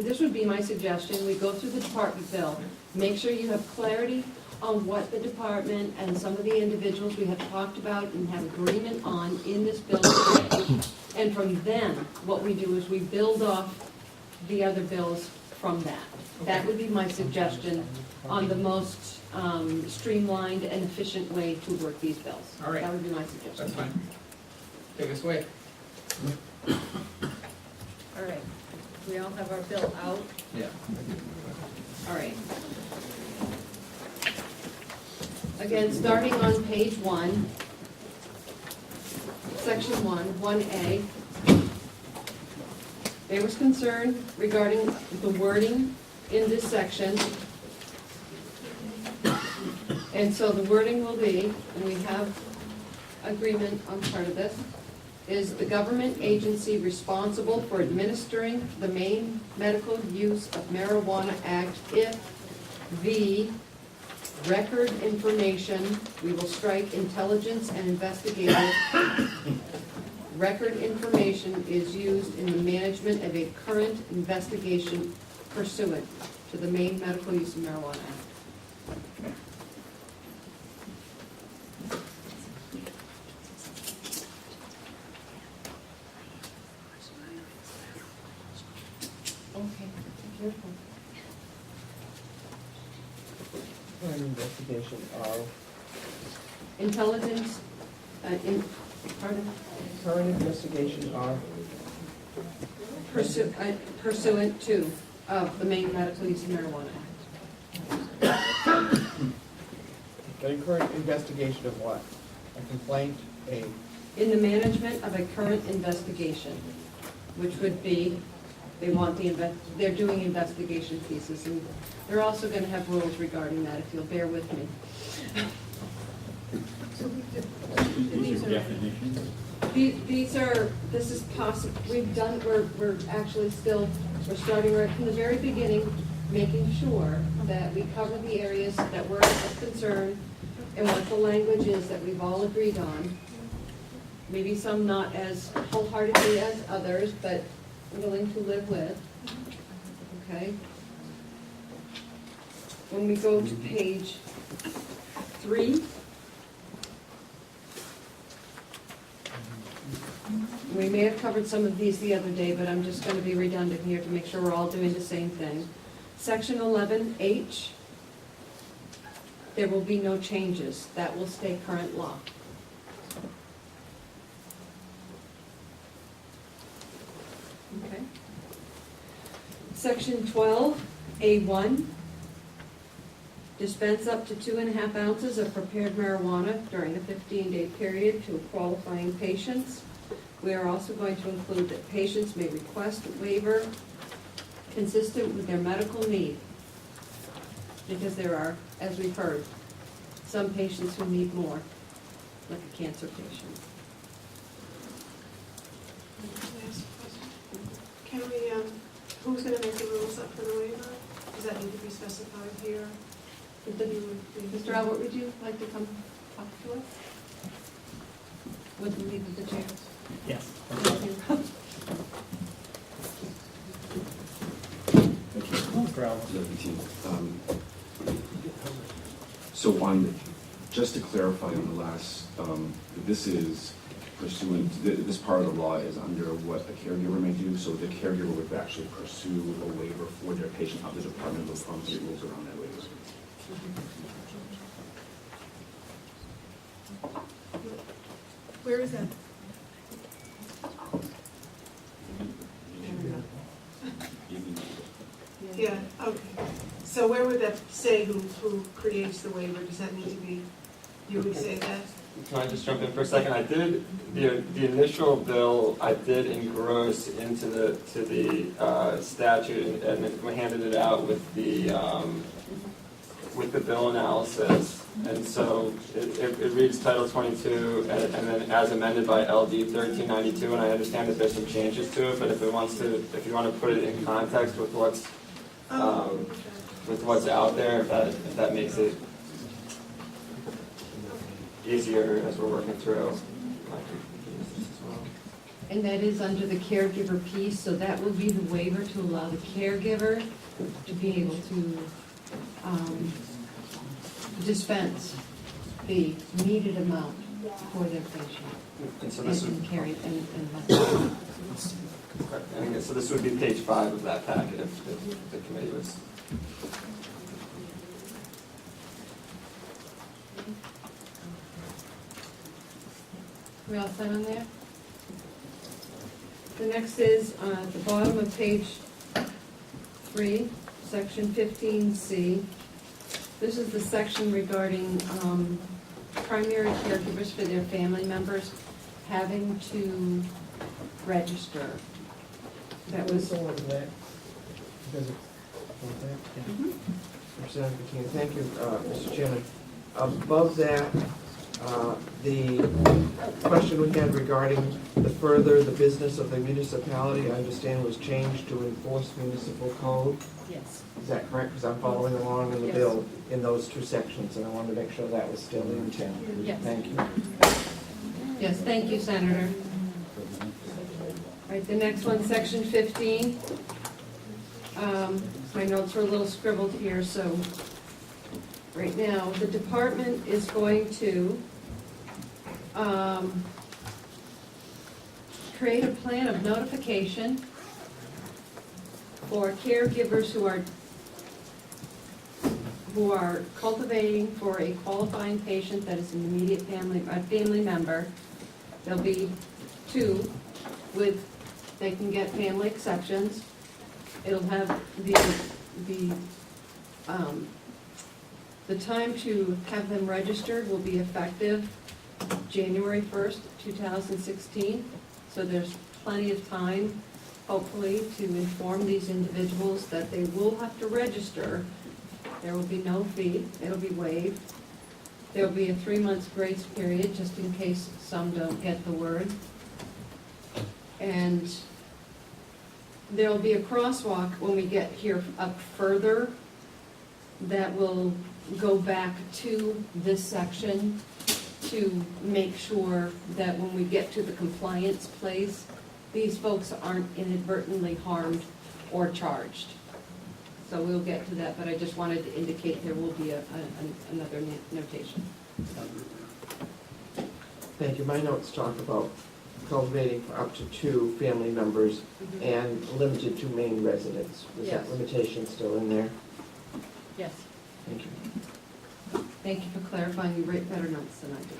this would be my suggestion, we go through the department bill, make sure you have clarity on what the department and some of the individuals we have talked about and have agreement on in this bill today. And from then, what we do is we build off the other bills from that. That would be my suggestion on the most streamlined and efficient way to work these bills. All right. That would be my suggestion. That's fine. Take us away. All right. We all have our bill out. Yeah. All right. Again, starting on page 1, section 1A. There was concern regarding the wording in this section. And so the wording will be, and we have agreement on part of this, is the government agency responsible for administering the Maine Medical Use of Marijuana Act if the record information, we will strike intelligence and investigative, record information is used in the management of a current investigation pursuant to the Maine Medical Use of Marijuana Act. Okay, be careful. An investigation of Intelligence, pardon? current investigation of Pursuant to the Maine Medical Use of Marijuana Act. a current investigation of what? A complaint, In the management of a current investigation, which would be, they're doing investigation pieces, and they're also going to have rules regarding that, if you'll bear with me. These are definitions. This is possible, we're actually still, we're starting right from the very beginning, making sure that we cover the areas that we're of concern and what the language is that we've all agreed on. Maybe some not as wholeheartedly as others, but willing to live with. Okay? When we go to page 3, we may have covered some of these the other day, but I'm just going to be redundant here to make sure we're all doing the same thing. Section 11H, there will be no changes. That will stay current law. Okay. Section 12A1, dispense up to 2.5 ounces of prepared marijuana during a 15-day period to qualifying patients. We are also going to include that patients may request a waiver consistent with their medical need, because there are, as we've heard, some patients who need more, like a cancer patient. Can we, who's going to make the rules up for the waiver? Does that need to be specified here? Mr. Albert, would you like to come talk to us? With the lead of the chair? Yes. Thank you. So on, just to clarify on the last, this is pursuant, this part of the law is under what a caregiver may do, so the caregiver would actually pursue a waiver for their patient of the department of pharmacy rules around that waiver. Where is that? Yeah, okay. So where would that say who creates the waiver? Does that need to be, you would say that? Can I just jump in for a second? I did, the initial bill, I did engross into the statute, and we handed it out with the bill analysis. And so it reads Title 22, and then as amended by LD 1392, and I understand that there's some changes to it, but if you want to put it in context with what's out there, if that makes it easier as we're working through. And that is under the caregiver piece, so that will be the waiver to allow the caregiver to be able to dispense the needed amount for their patient. And so this would, And carry, and correct. And again, so this would be page 5 of that packet if the committee was. we all set on there? The next is at the bottom of page 3, section 15C. This is the section regarding primary caregivers for their family members having to register. That was, Someone in that, because it's, Mhm. Representative McKeon, thank you, Mr. Chairman. Above that, the question we had regarding the business of the municipality, I understand was changed to enforce municipal code. yes. Is that correct? Because I'm following along in the Yes. bill in those two sections, and I wanted to make sure that was still in town. Yes. Thank you. Yes, thank you, Senator. All right, the next one, section 15. My notes are a little scribbled here, so right now, the department is going to create a plan of notification for caregivers who are cultivating for a qualifying patient that is an immediate family member. There'll be 2 they can get family exceptions. It'll have the time to have them registered will be effective January 1st, 2016. So there's plenty of time, hopefully, to inform these individuals that they will have to register. There will be no fee, it'll be waived. There'll be a 3-month grace period, just in case some don't get the word. And there'll be a crosswalk when we get here up further that will go back to this section to make sure that when we get to the compliance place, these folks aren't inadvertently harmed or charged. So we'll get to that, but I just wanted to indicate there will be another notation. Thank you. My notes talk about cultivating for up to 2 family members and limited to Maine residents. Is Yes. that limitation still in there? Yes. Thank you. Thank you for clarifying. You write better notes than I do.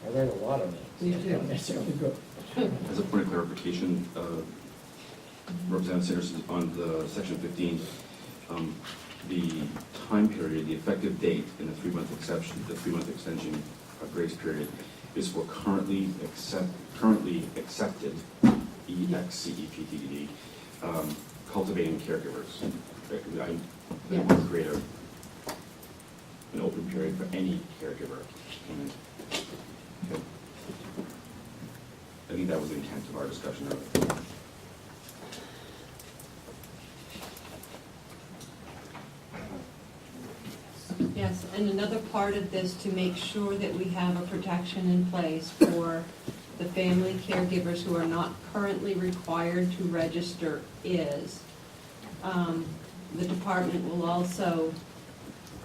I read a lot of it. You do. That's really good. As a point of clarification, Representative Sanderson, on the section 15, the time period, the effective date in the 3-month exception, the 3-month extension of grace period is for currently accepted, EXCEPTED, cultivating caregivers. They want to create an open period for any caregiver. And, okay. I think that was the intent of our discussion earlier. Yes, and another part of this, to make sure that we have a protection in place for the family caregivers who are not currently required to register, is the department will also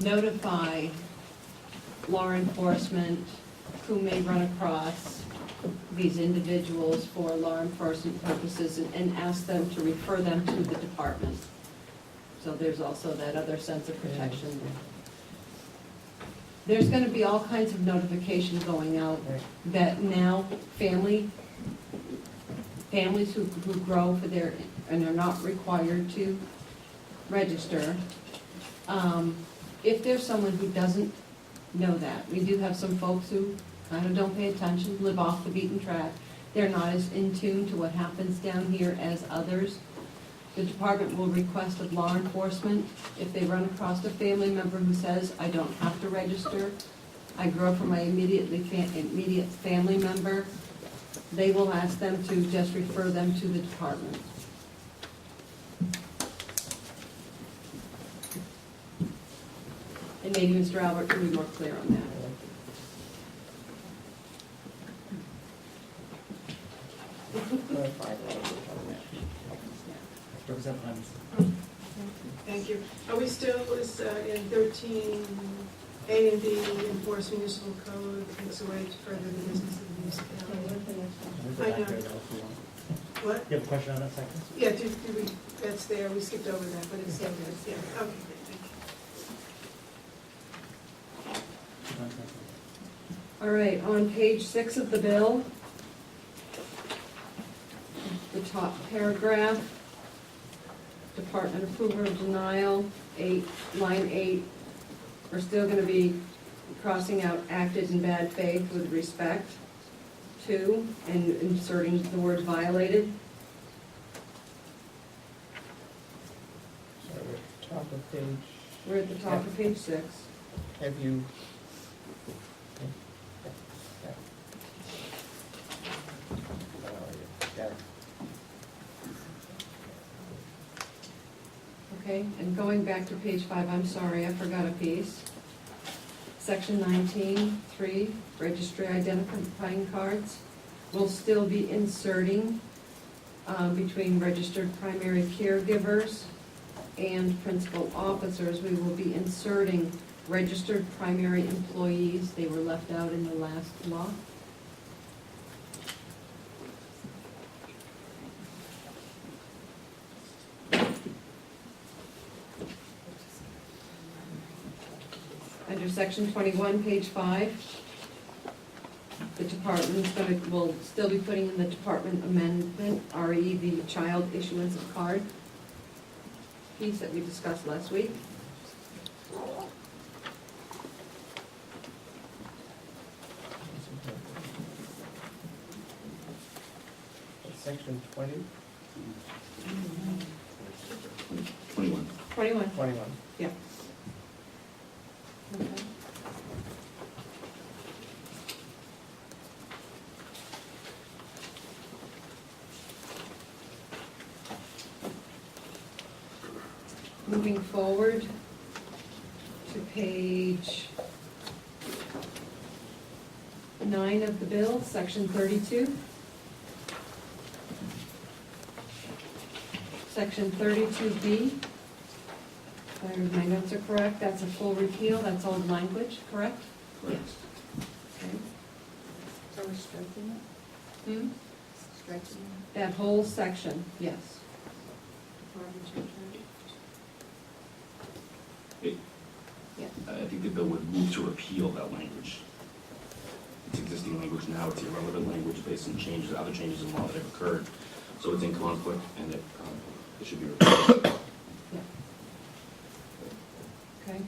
notify law enforcement who may run across these individuals for law enforcement purposes and ask them to refer them to the department. So there's also that other sense of protection. There's going to be all kinds of notification going out that now families who grow for their, and are not required to register, if there's someone who doesn't know that, we do have some folks who kind of don't pay attention, live off the beaten track. They're not as in tune to what happens down here as others. The department will request of law enforcement, if they run across a family member who says, I don't have to register, I grew up for my immediate family member, they will ask them to just refer them to the department. And maybe Mr. Albert can be more clear on that. Thank you. Are we still in 13A and B, enforce municipal code, takes away to further the business of the municipality? I know. What? You have a question on that section? Yeah, do we, that's there, we skipped over that, but it's, yeah, okay, great, thank you. All right, on page 6 of the bill, the top paragraph, department approval or denial, line 8, we're still gonna be crossing out acted in bad faith with respect to, and inserting the word violated. So we're at the top of page, We're at the top of page 6. have you? Okay, and going back to page 5, I'm sorry, I forgot a piece. Section 19(3), registry identifying cards. We'll still be inserting between registered primary caregivers and principal officers, we will be inserting registered primary employees. They were left out in the last law. Under section 21, page 5, the department's will still be putting in the department amendment, RE, the child issuance of card piece that we discussed last week. Section 20? 21. 21. 21. Yeah. Okay. Moving forward to page 9 of the bill, section 32. Section 32B. If my notes are correct, that's a full repeal, that's old language, correct? Correct. Okay. So we're striking it? Hmm? Striking That whole section, yes. it? I think the bill would move to repeal that language. It's existing language now, it's irrelevant language based on changes, other changes in law that have occurred. So it's in conflict and it should be repealed. Yeah. Okay.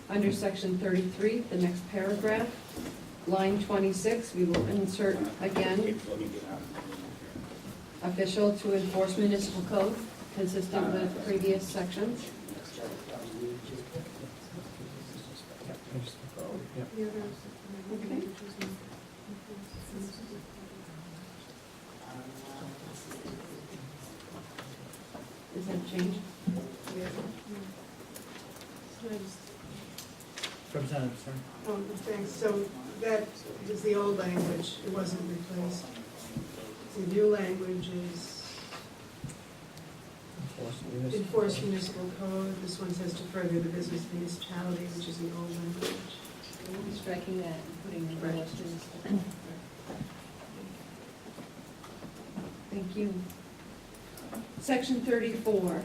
Under section 33, the next paragraph, line 26, we will insert again, official to enforce municipal code, consistent with previous sections. Yeah. Okay. Is that changed? Representative Stern? Oh, thanks, so that is the old language, it wasn't replaced. The new language is enforce municipal code, this one says to further the business of municipality, which is the old language. Striking that and putting the Right. rest in. Thank you. Section 34,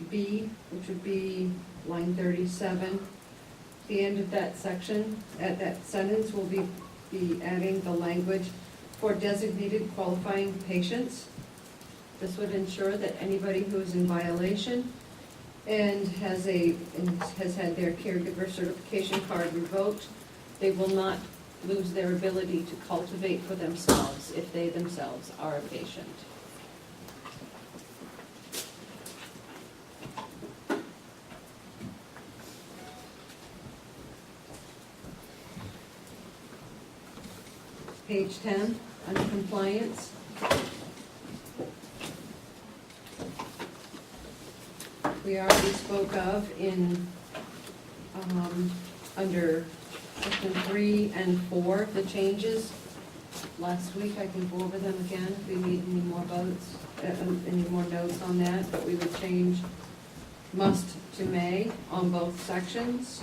B, which would be line 37. The end of that section, at that sentence, will be adding the language for designated qualifying patients. This would ensure that anybody who is in violation and has had their caregiver certification card revoked, they will not lose their ability to cultivate for themselves if they themselves are a patient. Page 10, under compliance. We already spoke of in, under section 3 and 4, the changes. Last week, I can go over them again if we need any more votes. any more notes on that, but we would change must to may on both sections.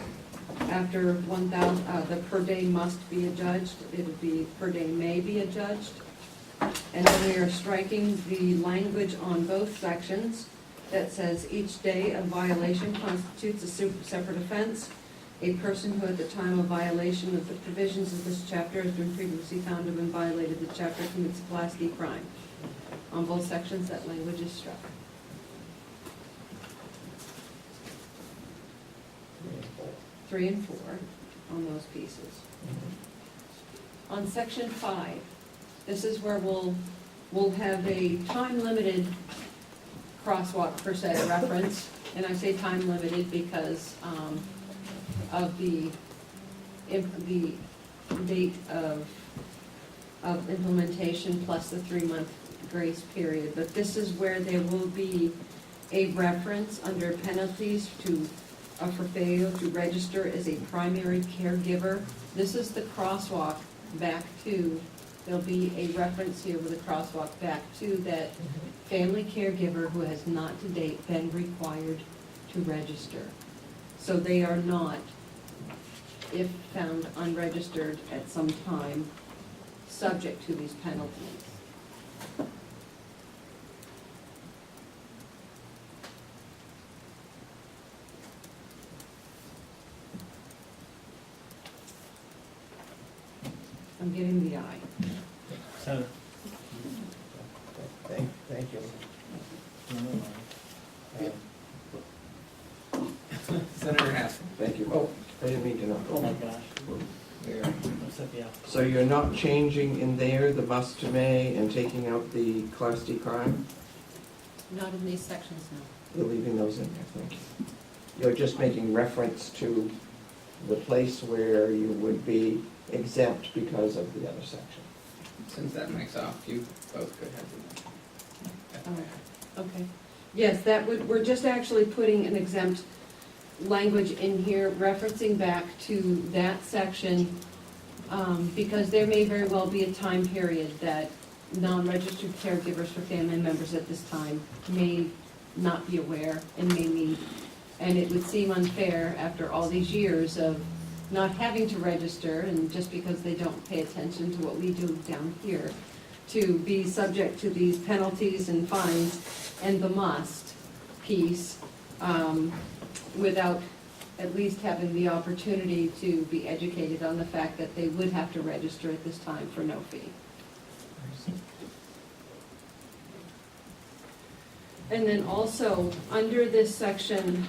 After 1,000, the per day must be adjudged, it would be per day may be adjudged. And then we are striking the language on both sections that says each day of violation constitutes a separate offense. A person who at the time of violation of the provisions of this chapter has been previously found to have violated the chapter commits a Class D crime. On both sections, that language is struck. 3 and 4 on those pieces. On section 5, this is where we'll have a time-limited crosswalk per se reference, and I say time-limited because of the date of implementation plus the 3-month grace period. But this is where there will be a reference under penalties for failure to register as a primary caregiver. This is the crosswalk back to, there'll be a reference here with a crosswalk back to that family caregiver who has not to date been required to register. So they are not, if found unregistered at some time, subject to these penalties. I'm getting the eye. So, Thank you. Senator Hassel. Thank you. Oh, I didn't mean to knock oh my over. gosh, There. upset the apple. So you're not changing in there the must to may and taking out the Class D crime? Not in these sections, no. You're leaving those in there, thank you. You're just making reference to the place where you would be exempt because of the other section. Since that mic's off, you both could have the. Okay. Yes, that would, we're just actually putting an exempt language in here, referencing back to that section, because there may very well be a time period that non-registered caregivers for family members at this time may not be aware and may need. And it would seem unfair after all these years of not having to register, and just because they don't pay attention to what we do down here, to be subject to these penalties and fines and the must piece, without at least having the opportunity to be educated on the fact that they would have to register at this time for no fee. And then also, under this section,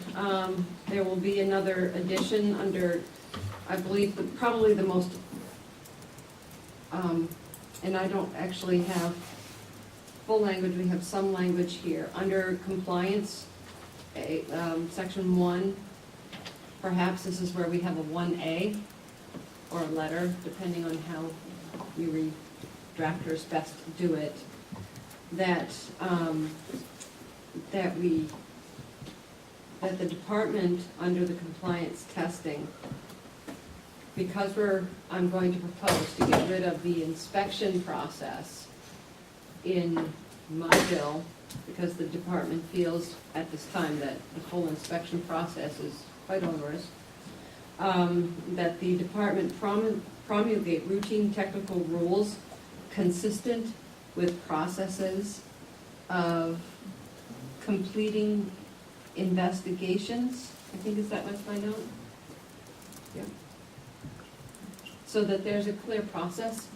there will be another addition under, I believe, probably the most, and I don't actually have full language, we have some language here. Under compliance, section 1, perhaps this is where we have a 1A, or a letter, depending on how you drafters best do it, that the department, under the compliance testing, because I'm going to propose to get rid of the inspection process in my bill, because the department feels at this time that the full inspection process is quite onerous, that the department promulgate routine technical rules consistent with processes of completing investigations. I think, is that what's my note? Yeah. So that there's a clear process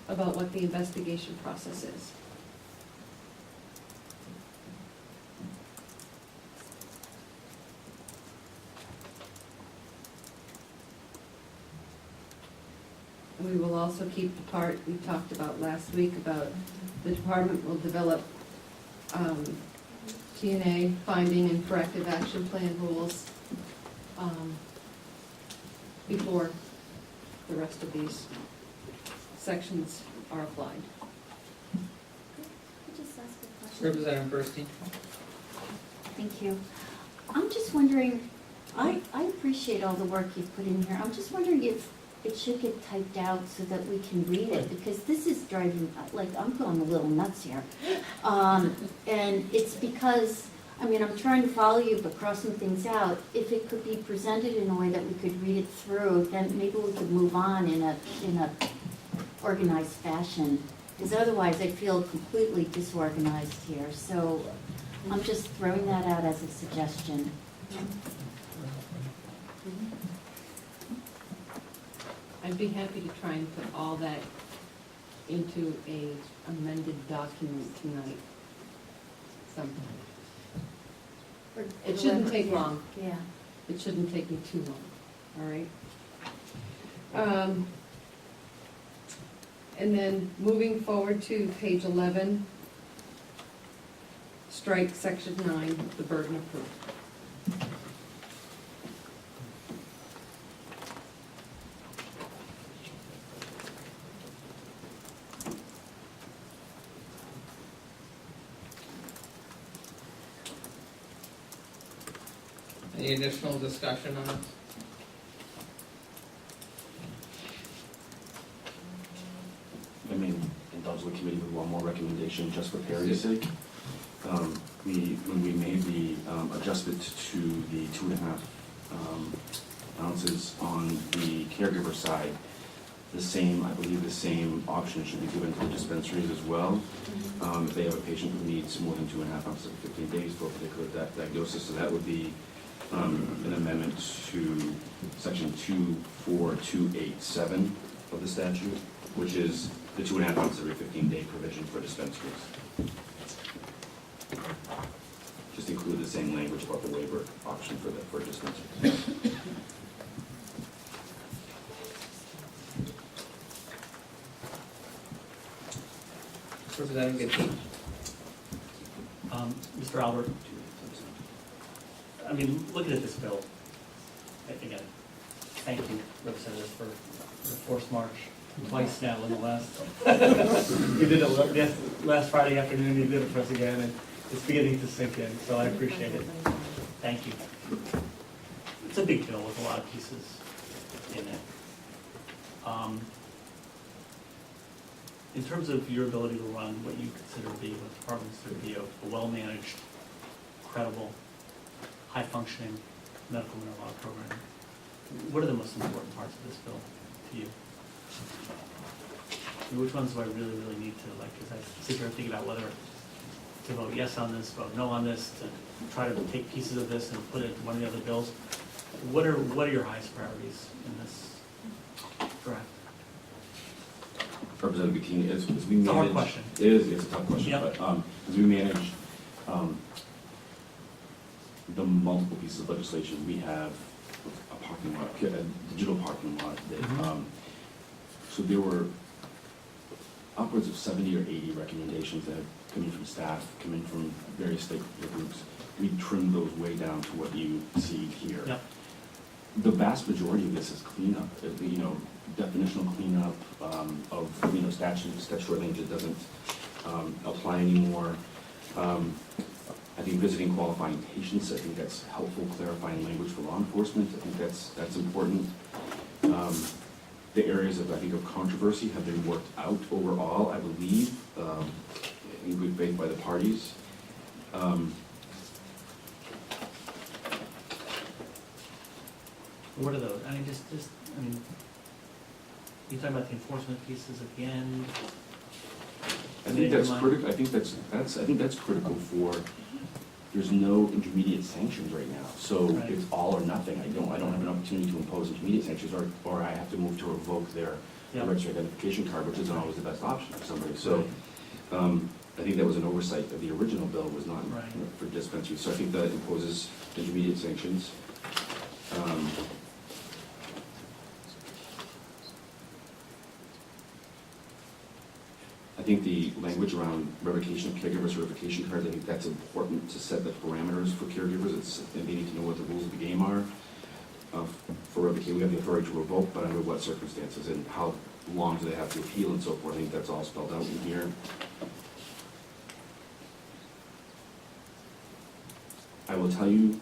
about what the investigation process is. And we will also keep the part we talked about last week about the department will develop TNA finding and corrective action plan rules before the rest of these sections are applied. Could I just ask a question? Representative Burstein. Thank you. I'm just wondering, I appreciate all the work you've put in here. I'm just wondering if it should get typed out so that we can read it, because this is driving, like, I'm going a little nuts here. And it's because, I mean, I'm trying to follow you, but crossing things out. If it could be presented in a way that we could read it through, then maybe we could move on in a organized fashion. Because otherwise, I feel completely disorganized here. So I'm just throwing that out as a suggestion. I'd be happy to try and put all that into a amended document tonight sometime. It shouldn't take long. Yeah. It shouldn't take me too long, all right? And then moving forward to page 11, strike section 9, the burden of proof. Any additional discussion on it? I mean, indulge the committee with one more recommendation, just for parity's sake. When we made the adjustment to the 2.5 ounces on the caregiver side, the same, I believe the same option should be given to the dispensaries as well. If they have a patient who needs more than 2.5 ounces in 15 days for a particular diagnosis, so that would be an amendment to section 24287 of the statute, which is the 2.5 ounces every 15-day provision for dispensaries. Just include the same language about the waiver option for dispensaries. Representative Gibbs. Mr. Albert, I mean, looking at this bill, again, thank you, Representative, for the forced march twice now in the last. You did it last Friday afternoon, you did it for us again, and it's beginning to sink in, so I appreciate it. Thank you. It's a big bill with a lot of pieces in it. In terms of your ability to run what you consider to be, what departments to be a well-managed, credible, high-functioning medical marijuana program, what are the most important parts of this bill to you? And which ones do I really, really need to, like, as I sit here and think about whether to vote yes on this, vote no on this, to try to take pieces of this and put it into one of the other bills? What are your highest priorities in this draft? Representative Bikini, as we manage. It's a hard question. It's a tough question, Yep. but as we manage the multiple pieces of legislation, we have a parking lot, a digital parking lot that, so there were upwards of 70 or 80 recommendations that have come in from staff, come in from various stakeholder groups. We trimmed those way down to what you see here. Yep. The vast majority of this is cleanup, definitional cleanup of, statutory language that doesn't apply anymore. I think visiting qualifying patients, I think that's helpful clarifying language for law enforcement. I think that's important. The areas of, I think, of controversy have been worked out overall, I believe, in good faith by the parties. What are those? I mean, you talking about the enforcement pieces at the end? I think that's critical. I think that's critical for. There's no intermediate sanctions right now, so Right. it's all or nothing. I don't have an opportunity to impose intermediate sanctions, or I have to move to revoke their Yep. registered identification card, which isn't always the best option for somebody. So, I think that was an oversight of the original bill, was not Right. for dispensaries. So I think that imposes intermediate sanctions. I think the language around revocation of caregiver certification cards, I think that's important to set the parameters for caregivers. They need to know what the rules of the game are. For revocation, we have the authority to revoke, but under what circumstances and how long do they have to appeal and so forth. I think that's all spelled out in here. I will tell you,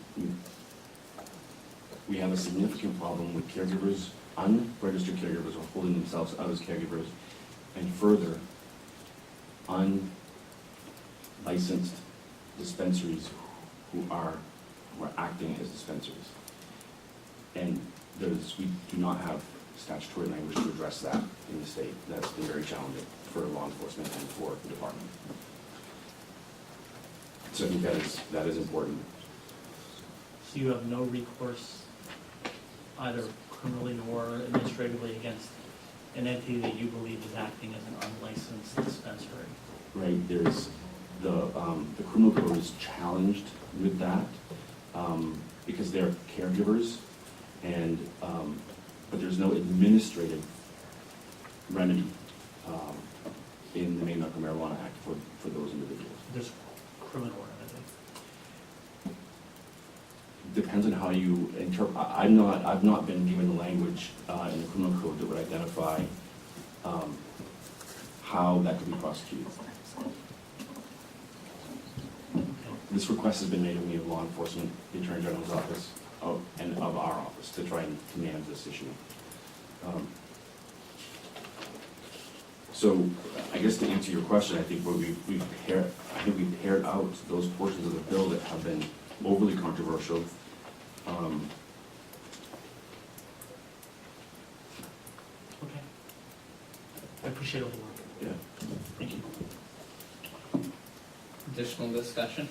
we have a significant problem with caregivers unregistered caregivers are holding themselves out as caregivers, and further, unlicensed dispensaries who are acting as dispensaries. And we do not have statutory language to address that in the state. That's been very challenging for law enforcement and for the department. So I think that is important. So you have no recourse either criminally or administratively against an entity that you believe is acting as an unlicensed dispensary? Right, there's the criminal code is challenged with that, because they're caregivers, and, but there's no administrative remedy, in the Maine Medical Marijuana Act for those individuals. There's criminal remedy. Depends on how you interpret. I've not been given the language in the criminal code that would identify how that could be prosecuted. This request has been made to me of law enforcement, the Attorney General's office, and of our office to try and manage this issue. So I guess to answer your question, I think we've paired out those portions of the bill that have been overly controversial. Okay. I appreciate all the work. Yeah. Thank you. Additional discussion?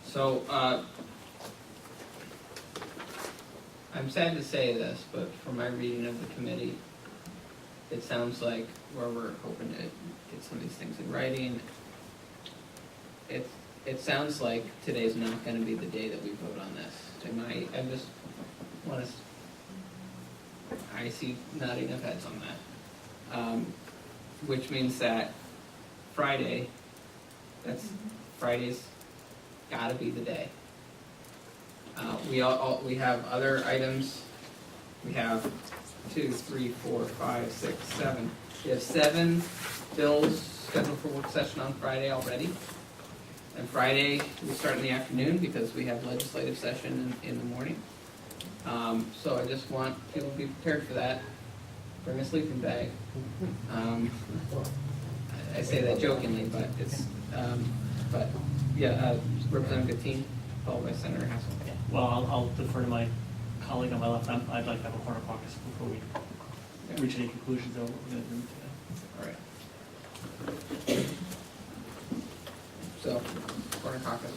So, I'm sad to say this, but from my reading of the committee, it sounds like where we're hoping to get some of these things in writing, it sounds like today's not gonna be the day that we vote on this. I just wanna, I see nodding of heads on that. Which means that Friday's gotta be the day. We have other items. We have 2, 3, 4, 5, 6, 7. We have 7 bills scheduled for work session on Friday already. And Friday, we start in the afternoon because we have legislative session in the morning. So I just want people to be prepared for that. Bring a sleeping bag. I say that jokingly, but it's, Representative Gattini, followed by Senator Hassel. Well, I'll defer to my colleague on my left. I'd like to have a corner caucus before we reach any conclusions on what we're going to do today. All right. So, corner caucus.